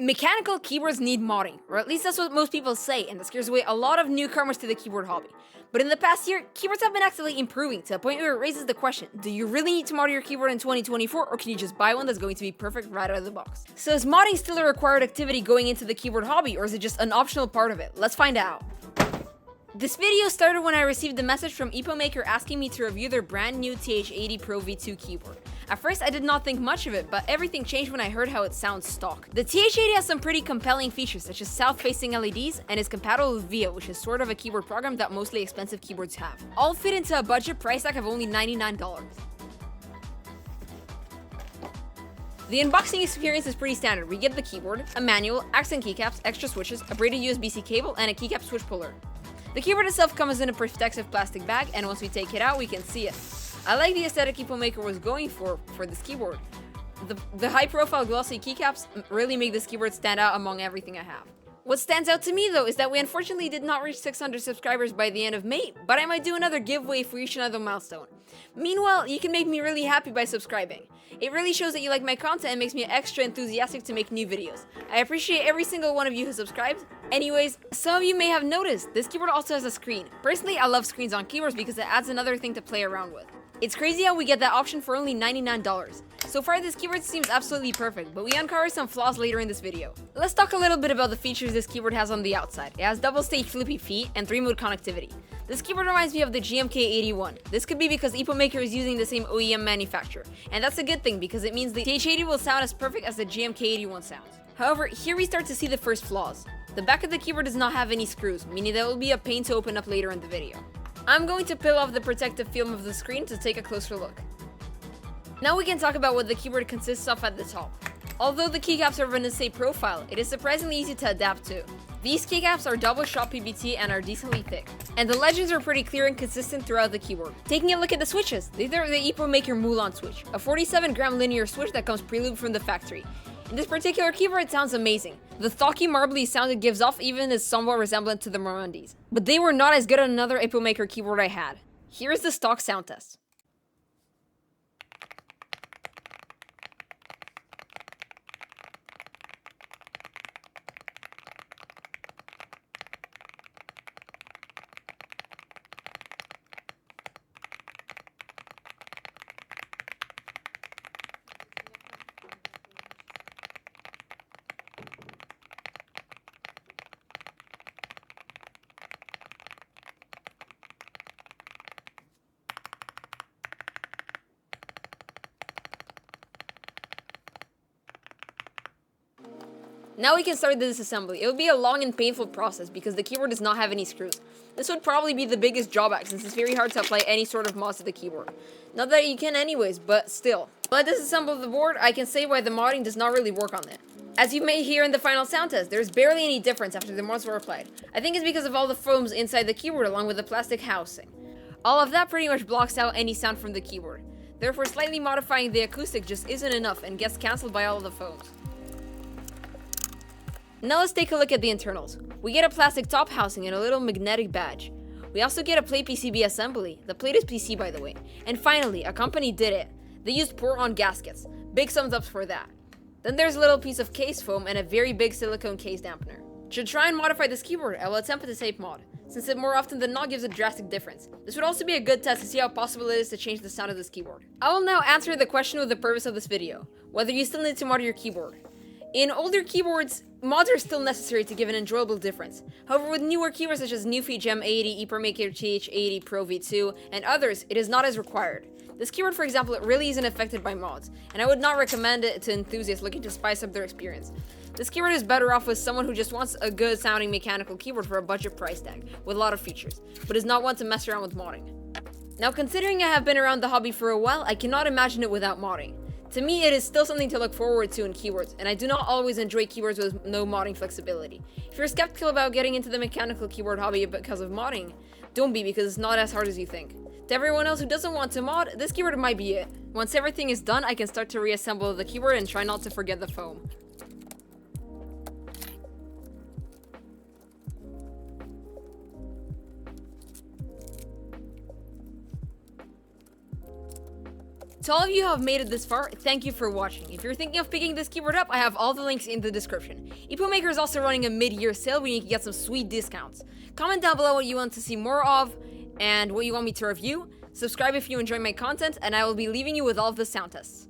Mechanical keyboards need modding, or at least that's what most people say, and that scares away a lot of newcomers to the keyboard hobby. But in the past year, keyboards have been actively improving to the point where it raises the question, do you really need to mod your keyboard in 2024, or can you just buy one that's going to be perfect right out of the box? So is modding still a required activity going into the keyboard hobby, or is it just an optional part of it? Let's find out. This video started when I received a message from Epomaker asking me to review their brand new TH80 Pro V2 keyboard. At first I did not think much of it, but everything changed when I heard how it sounds stock. The TH80 has some pretty compelling features such as south-facing LEDs and is compatible with VIA, which is sort of a keyboard program that mostly expensive keyboards have. All fit into a budget price tag of only $99. The unboxing experience is pretty standard. We get the keyboard, a manual, accent keycaps, extra switches, a braided USB-C cable, and a keycap switch puller. The keyboard itself comes in a protective plastic bag, and once we take it out, we can see it. I like the aesthetic Epomaker was going for this keyboard. The high-profile glossy keycaps really make this keyboard stand out among everything I have. What stands out to me though is that we unfortunately did not reach 600 subscribers by the end of May, but I might do another giveaway if we reach another milestone. Meanwhile, you can make me really happy by subscribing. It really shows that you like my content and makes me extra enthusiastic to make new videos. I appreciate every single one of you who subscribes. Anyways, some of you may have noticed, this keyboard also has a screen. Personally, I love screens on keyboards because it adds another thing to play around with. It's crazy how we get that option for only $99. So far this keyboard seems absolutely perfect, but we uncover some flaws later in this video. Let's talk a little bit about the features this keyboard has on the outside. It has double-stage flippy feet and 3-mode connectivity. This keyboard reminds me of the GMK81. This could be because Epomaker is using the same OEM manufacturer, and that's a good thing because it means the TH80 will sound as perfect as the GMK81 sounds. However, here we start to see the first flaws. The back of the keyboard does not have any screws, meaning that will be a pain to open up later in the video. I'm going to peel off the protective film of the screen to take a closer look. Now we can talk about what the keyboard consists of at the top. Although the keycaps are of an SA profile, it is surprisingly easy to adapt to. These keycaps are double shot PBT and are decently thick, and the legends are pretty clear and consistent throughout the keyboard. Taking a look at the switches, these are the Epomaker Mulan switch, a 47-gram linear switch that comes pre-lubed from the factory. In this particular keyboard, it sounds amazing. The thocky marbly sound it gives off even is somewhat resemblant to the Morandis. But they were not as good on another Epomaker keyboard I had. Here is the stock sound test. Now we can start the disassembly. It would be a long and painful process because the keyboard does not have any screws. This would probably be the biggest drawback since it's very hard to apply any sort of mods to the keyboard. Not that you can anyways, but still. When I disassemble the board, I can say why the modding does not really work on it. As you may hear in the final sound test, there's barely any difference after the mods were applied. I think it's because of all the foams inside the keyboard along with the plastic housing. All of that pretty much blocks out any sound from the keyboard. Therefore, slightly modifying the acoustic just isn't enough and gets cancelled by all of the foams. Now let's take a look at the internals. We get a plastic top housing and a little magnetic badge. We also get a plate PCB assembly. The plate is PC by the way. And finally, a company did it. They used pour-on gaskets. Big thumbs up for that. Then there's a little piece of case foam and a very big silicone case dampener. To try and modify this keyboard, I will attempt the tape mod, since it more often than not gives a drastic difference. This would also be a good test to see how possible it is to change the sound of this keyboard. I will now answer the question with the purpose of this video, whether you still need to mod your keyboard. In older keyboards, mods are still necessary to give an enjoyable difference. However, with newer keyboards such as Newfie Gem 80, Epomaker TH80 Pro V2, and others, it is not as required. This keyboard, for example, it really isn't affected by mods, and I would not recommend it to enthusiasts looking to spice up their experience. This keyboard is better off with someone who just wants a good sounding mechanical keyboard for a budget price tag, with a lot of features, but does not want to mess around with modding. Now, considering I have been around the hobby for a while, I cannot imagine it without modding. To me, it is still something to look forward to in keyboards, and I do not always enjoy keyboards with no modding flexibility. If you're skeptical about getting into the mechanical keyboard hobby because of modding, don't be, because it's not as hard as you think. To everyone else who doesn't want to mod, this keyboard might be it. Once everything is done, I can start to reassemble the keyboard and try not to forget the foam. To all of you who have made it this far, thank you for watching. If you're thinking of picking this keyboard up, I have all the links in the description. Epomaker is also running a mid-year sale where you can get some sweet discounts. Comment down below what you want to see more of and what you want me to review. Subscribe if you enjoy my content, and I will be leaving you with all of the sound tests.